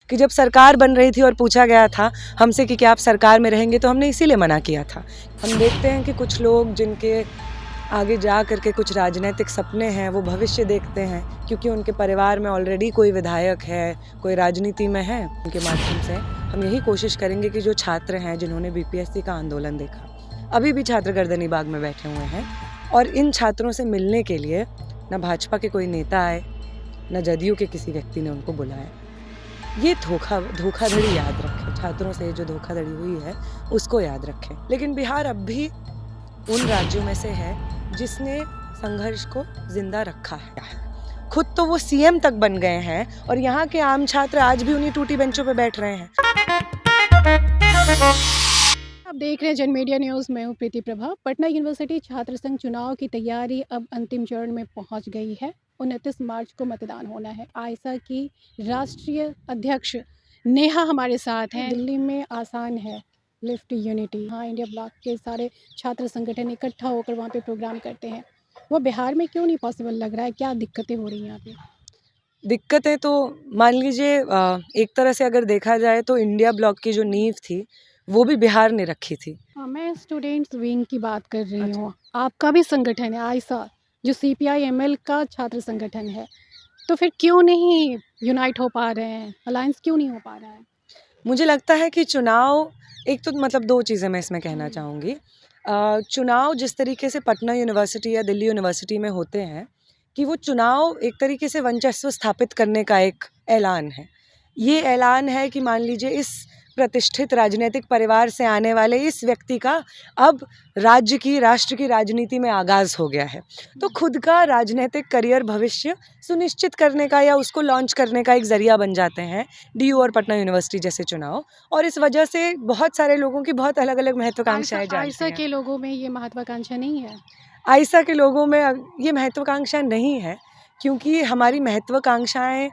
कि जब सरकार बन रही थी और पूछा गया था हमसे कि क्या आप सरकार में रहेंगे, तो हमने इसीलिए मना किया था। हम देखते हैं कि कुछ लोग जिनके आगे जा करके कुछ राजनीतिक सपने हैं, वो भविष्य देखते हैं क्योंकि उनके परिवार में ऑलरेडी कोई विधायक है, कोई राजनीति में है। उनके माध्यम से हम यही कोशिश करेंगे कि जो छात्र हैं जिन्होंने बीपीएससी का आंदोलन देखा, अभी भी छात्र गर्दनी बाग में बैठे हुए हैं, और इन छात्रों से मिलने के लिए न भाजपा के कोई नेता आए, न जदयू के किसी व्यक्ति ने उनको बुलाया। ये धोखाधड़ी याद रखें, छात्रों से जो धोखाधड़ी हुई है उसको याद रखें। लेकिन बिहार अब भी उन राज्यों में से है जिसने संघर्ष को जिंदा रखा है। खुद तो वो सीएम तक बन गए हैं और यहाँ के आम छात्र आज भी उन्हीं टूटी बेंचों पे बैठ रहे हैं। आप देख रहे हैं जन मीडिया न्यूज़। मैं हूँ प्रीति प्रभा। पटना यूनिवर्सिटी छात्र संघ चुनाव की तैयारी अब अंतिम चरण में पहुँच गई है। 29 मार्च को मतदान होना है। आयसा की राष्ट्रीय अध्यक्ष नेहा हमारे साथ हैं। दिल्ली में आसान है लिफ्ट यूनिटी, हाँ, इंडिया ब्लॉक के सारे छात्र संगठन इकट्ठा होकर वहाँ पे प्रोग्राम करते हैं। वो बिहार में क्यों नहीं पॉसिबल लग रहा है? क्या दिक्कतें हो रही हैं यहाँ पे? दिक्कतें तो मान लीजिए एक तरह से अगर देखा जाए तो इंडिया ब्लॉक की जो नींव थी वो भी बिहार ने रखी थी। हाँ, मैं स्टूडेंट्स विंग की बात कर रही हूँ। आपका भी संगठन है आयसा, जो CPI-ML का छात्र संगठन है, तो फिर क्यों नहीं यूनाइट हो पा रहे हैं? अलायंस क्यों नहीं हो पा रहा है? मुझे लगता है कि चुनाव, एक तो मतलब दो चीज़ें मैं इसमें कहना चाहूँगी। चुनाव जिस तरीके से पटना यूनिवर्सिटी या दिल्ली यूनिवर्सिटी में होते हैं कि वो चुनाव एक तरीके से वर्चस्व स्थापित करने का एक ऐलान है। ये ऐलान है कि मान लीजिए इस प्रतिष्ठित राजनीतिक परिवार से आने वाले इस व्यक्ति का अब राष्ट्र की राजनीति में आगाज़ हो गया है, तो खुद का राजनीतिक करियर भविष्य सुनिश्चित करने का या उसको लॉन्च करने का एक ज़रिया बन जाते हैं DU और पटना यूनिवर्सिटी जैसे चुनाव। और इस वजह से बहुत सारे लोगों की बहुत अलग अलग महत्वाकांक्षाएं जागती आयसा हैं। के लोगों में ये महत्वाकांक्षा नहीं है? आयसा के लोगों में ये महत्वाकांक्षा नहीं है क्योंकि हमारी महत्वाकांक्षाएं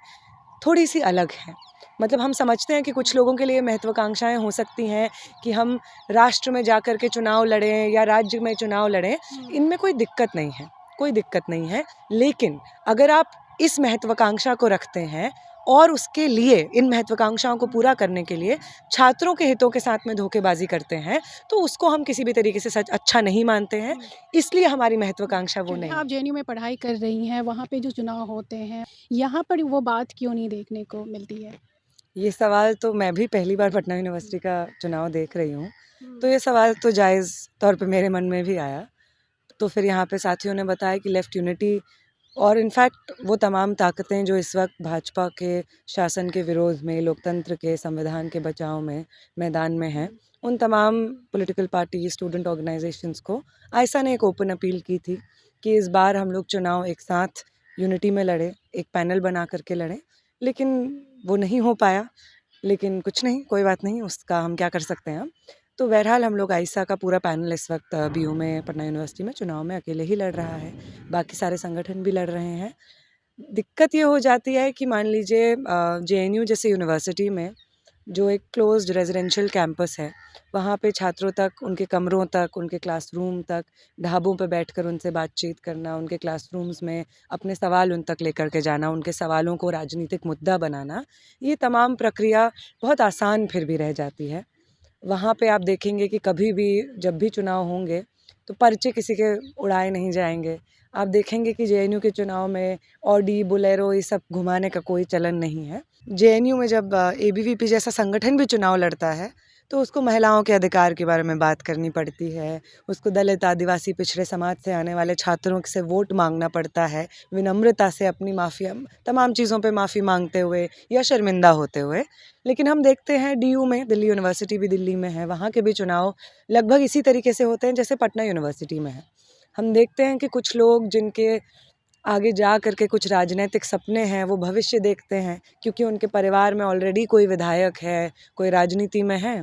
थोड़ी सी अलग हैं। मतलब हम समझते हैं कि कुछ लोगों के लिए महत्वाकांक्षाएं हो सकती हैं कि हम राष्ट्र में जा कर के चुनाव लड़ें या राज्य में चुनाव लड़ें, इनमें कोई दिक्कत नहीं है, कोई दिक्कत नहीं है। लेकिन अगर आप इस महत्वाकांक्षा को रखते हैं और उसके लिए, इन महत्वाकांक्षाओं को पूरा करने के लिए छात्रों के हितों के साथ में धोखेबाजी करते हैं, तो उसको हम किसी भी तरीके से सच अच्छा नहीं मानते हैं। इसलिए हमारी महत्वाकांक्षा वो नहीं। आप JNU में पढ़ाई कर रही हैं, वहाँ पे जो चुनाव होते हैं, यहाँ पर वो बात क्यों नहीं देखने को मिलती है? ये सवाल तो मैं भी पहली बार पटना यूनिवर्सिटी का चुनाव देख रही हूँ, तो ये सवाल तो जायज़ तौर पे मेरे मन में भी आया। तो फिर यहाँ पे साथियों ने बताया कि लेफ़्ट यूनिटी और इनफैक्ट वो तमाम ताकतें जो इस वक्त भाजपा के शासन के विरोध में, लोकतंत्र के, संविधान के बचाव में मैदान में हैं, उन तमाम पॉलिटिकल पार्टी, स्टूडेंट ऑर्गेनाइजेशंस को आयसा ने एक ओपन अपील की थी कि इस बार हम लोग चुनाव एक साथ यूनिटी में लड़ें, एक पैनल बना करके लड़ें। लेकिन वो नहीं हो पाया, लेकिन कुछ नहीं, कोई बात नहीं, उसका हम क्या कर सकते हैं। तो बहरहाल हम लोग आयसा का पूरा पैनल इस वक्त BU में, पटना यूनिवर्सिटी में चुनाव में अकेले ही लड़ रहा है, बाकी सारे संगठन भी लड़ रहे हैं। दिक्कत ये हो जाती है कि मान लीजिए JNU जैसे यूनिवर्सिटी में जो एक क्लोज्ड रेजिडेंशियल कैंपस है, वहाँ पे छात्रों तक, उनके कमरों तक, उनके क्लासरूम तक, ढाबों पे बैठकर उनसे बातचीत करना, उनके क्लासरूम्स में अपने सवाल उन तक लेकर के जाना, उनके सवालों को राजनीतिक मुद्दा बनाना, ये तमाम प्रक्रिया बहुत आसान फिर भी रह जाती है। वहाँ पे आप देखेंगे कि कभी भी जब भी चुनाव होंगे तो पर्चे किसी के उड़ाए नहीं जाएंगे। आप देखेंगे कि JNU के चुनाव में ऑडी, बोलेरो ये सब घुमाने का कोई चलन नहीं है। JNU में जब ABVP जैसा संगठन भी चुनाव लड़ता है तो उसको महिलाओं के अधिकार के बारे में बात करनी पड़ती है, उसको दलित, आदिवासी, पिछड़े समाज से आने वाले छात्रों से वोट मांगना पड़ता है, विनम्रता से अपनी माफ़ी, तमाम चीज़ों पे माफ़ी मांगते हुए या शर्मिंदा होते हुए। लेकिन हम देखते हैं DU में, दिल्ली यूनिवर्सिटी भी दिल्ली में है, वहाँ के भी चुनाव लगभग इसी तरीके से होते हैं जैसे पटना यूनिवर्सिटी में है। हम देखते हैं कि कुछ लोग जिनके आगे जा कर के कुछ राजनीतिक सपने हैं, वो भविष्य देखते हैं क्योंकि उनके परिवार में ऑलरेडी कोई विधायक है, कोई राजनीति में है,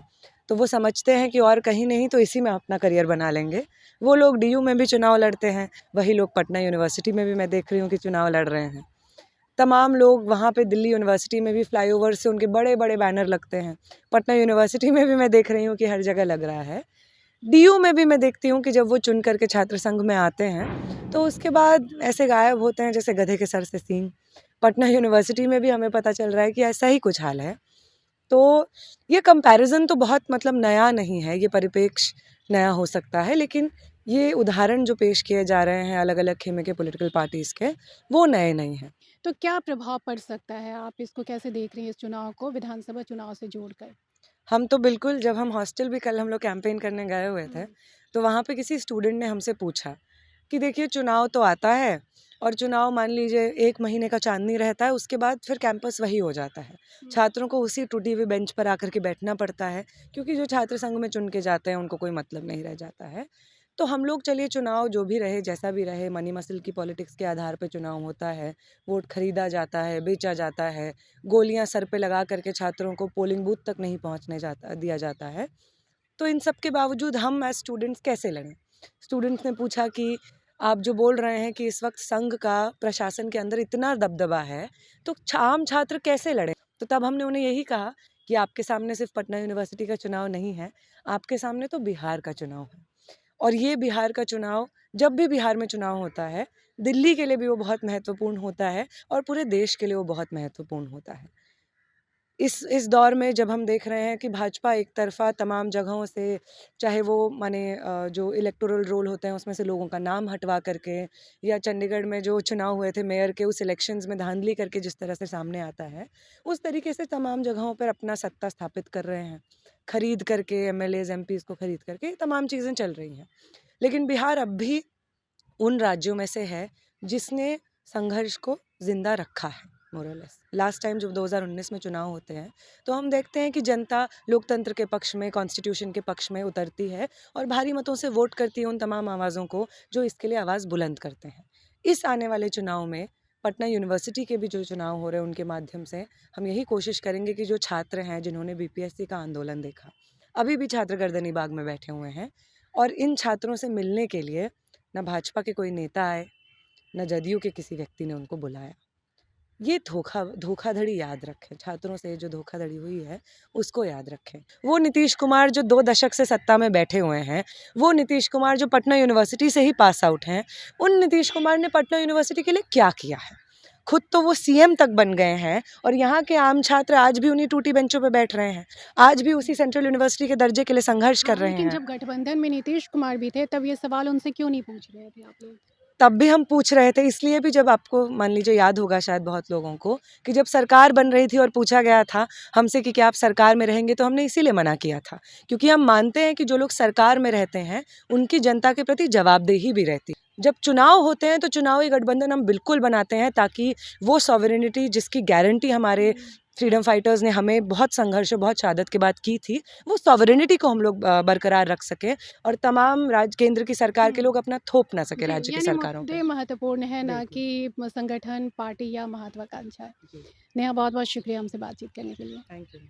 तो वो समझते हैं कि और कहीं नहीं तो इसी में अपना करियर बना लेंगे। वो लोग DU में भी चुनाव लड़ते हैं, वही लोग पटना यूनिवर्सिटी में भी मैं देख रही हूँ कि चुनाव लड़ रहे हैं। तमाम लोग वहाँ पे दिल्ली यूनिवर्सिटी में भी फ्लाईओवर से उनके बड़े बड़े बैनर लगते हैं, पटना यूनिवर्सिटी में भी मैं देख रही हूँ कि हर जगह लग रहा है। DU में भी मैं देखती हूँ कि जब वो चुन करके छात्र संघ में आते हैं तो उसके बाद ऐसे गायब होते हैं जैसे गधे के सर से सींग। पटना यूनिवर्सिटी में भी हमें पता चल रहा है कि ऐसा ही कुछ हाल है। तो ये कंपैरिजन तो बहुत मतलब नया नहीं है, ये परिप्रेक्ष्य नया हो सकता है, लेकिन ये उदाहरण जो पेश किए जा रहे हैं अलग अलग खेमे के पॉलिटिकल पार्टीज़ के, वो नए नहीं हैं। तो क्या प्रभाव पड़ सकता है? आप इसको कैसे देख रही हैं इस चुनाव को विधानसभा चुनाव से जोड़कर? हम तो बिल्कुल, जब हम हॉस्टल भी कल हम लोग कैंपेन करने गए हुए थे, तो वहाँ पे किसी स्टूडेंट ने हमसे पूछा कि देखिए चुनाव तो आता है और चुनाव मान लीजिए 1 महीने का चांदनी रहता है, उसके बाद फिर कैंपस वही हो जाता है। छात्रों को उसी टूटी हुई बेंच पर आकर के बैठना पड़ता है, क्योंकि जो छात्र संघ में चुन के जाते हैं उनको कोई मतलब नहीं रह जाता है। तो हम लोग चलिए चुनाव जो भी रहे, जैसा भी रहे, मनी मसल की पॉलिटिक्स के आधार पे चुनाव होता है, वोट खरीदा जाता है, बेचा जाता है, गोलियाँ सर पे लगा करके छात्रों को पोलिंग बूथ तक नहीं पहुँचने दिया जाता है। तो इन सब के बावजूद हम एज़ स्टूडेंट्स कैसे लड़ें? स्टूडेंट्स ने पूछा कि आप जो बोल रहे हैं कि इस वक़्त संघ का प्रशासन के अंदर इतना दबदबा है, तो आम छात्र कैसे लड़ें? तो तब हमने उन्हें यही कहा कि आपके सामने सिर्फ़ पटना यूनिवर्सिटी का चुनाव नहीं है, आपके सामने तो बिहार का चुनाव है। और ये बिहार का चुनाव, जब भी बिहार में चुनाव होता है, दिल्ली के लिए भी वो बहुत महत्वपूर्ण होता है और पूरे देश के लिए वो बहुत महत्वपूर्ण होता है। इस दौर में जब हम देख रहे हैं कि भाजपा एक तरफ़ा तमाम जगहों से, चाहे वो माने जो इलेक्टोरल रोल होते हैं उसमें से लोगों का नाम हटवा करके, या चंडीगढ़ में जो चुनाव हुए थे मेयर के, उस इलेक्शंस में धांधली करके जिस तरह से सामने आता है, उस तरीके से तमाम जगहों पर अपना सत्ता स्थापित कर रहे हैं। खरीद करके एमएलएज़, एमपीज़ को खरीद करके ये तमाम चीज़ें चल रही हैं। लेकिन बिहार अब भी उन राज्यों में से है जिसने संघर्ष को ज़िंदा रखा है, मोर और लेस। लास्ट टाइम जब 2019 में चुनाव होते हैं, तो हम देखते हैं कि जनता लोकतंत्र के पक्ष में, कॉन्स्टिट्यूशन के पक्ष में उतरती है और भारी मतों से वोट करती है उन तमाम आवाज़ों को जो इसके लिए आवाज़ बुलंद करते हैं। इस आने वाले चुनाव में पटना यूनिवर्सिटी के भी जो चुनाव हो रहे हैं, उनके माध्यम से हम यही कोशिश करेंगे कि जो छात्र हैं जिन्होंने बीपीएससी का आंदोलन देखा, अभी भी छात्र गर्दनी बाग में बैठे हुए हैं, और इन छात्रों से मिलने के लिए ना भाजपा के कोई नेता आए, ना जदयू के किसी व्यक्ति ने उनको बुलाया। ये धोखाधड़ी याद रखें, छात्रों से जो धोखाधड़ी हुई है उसको याद रखें। वो नीतीश कुमार जो 2 दशक से सत्ता में बैठे हुए हैं, वो नीतीश कुमार जो पटना यूनिवर्सिटी से ही पास आउट हैं, उन नीतीश कुमार ने पटना यूनिवर्सिटी के लिए क्या किया है? खुद तो वो सीएम तक बन गए हैं और यहाँ के आम छात्र आज भी उन्हीं टूटी बेंचों पे बैठ रहे हैं। आज भी उसी सेंट्रल यूनिवर्सिटी के दर्जे के लिए संघर्ष कर रहे लेकिन हैं। जब गठबंधन में नीतीश कुमार भी थे, तब ये सवाल उनसे क्यों नहीं पूछ रहे थे आप लोग? तब भी हम पूछ रहे थे, इसलिए भी, जब आपको मान लीजिए याद होगा शायद बहुत लोगों को, कि जब सरकार बन रही थी और पूछा गया था हमसे कि क्या आप सरकार में रहेंगे, तो हमने इसीलिए मना किया था, क्योंकि हम मानते हैं कि जो लोग सरकार में रहते हैं उनकी जनता के प्रति जवाबदेही भी रहती है। जब चुनाव होते हैं तो चुनावी गठबंधन हम बिल्कुल बनाते हैं, ताकि वो सॉवरेनिटी जिसकी गारंटी हमारे फ्रीडम फाइटर्स ने हमें बहुत संघर्ष और बहुत शहादत के बाद की थी, वो सॉवरेनिटी को हम लोग बरकरार रख सकें और तमाम केंद्र की सरकार के लोग अपना थोप ना सके राज्य की यानी सरकारों पे। मुद्दे महत्वपूर्ण है, ना बिल्कुल। कि संगठन, पार्टी या महत्वाकांक्षा। जी, नेहा, बहुत-बहुत शुक्रिया हमसे बातचीत करने के लिए। Thank you.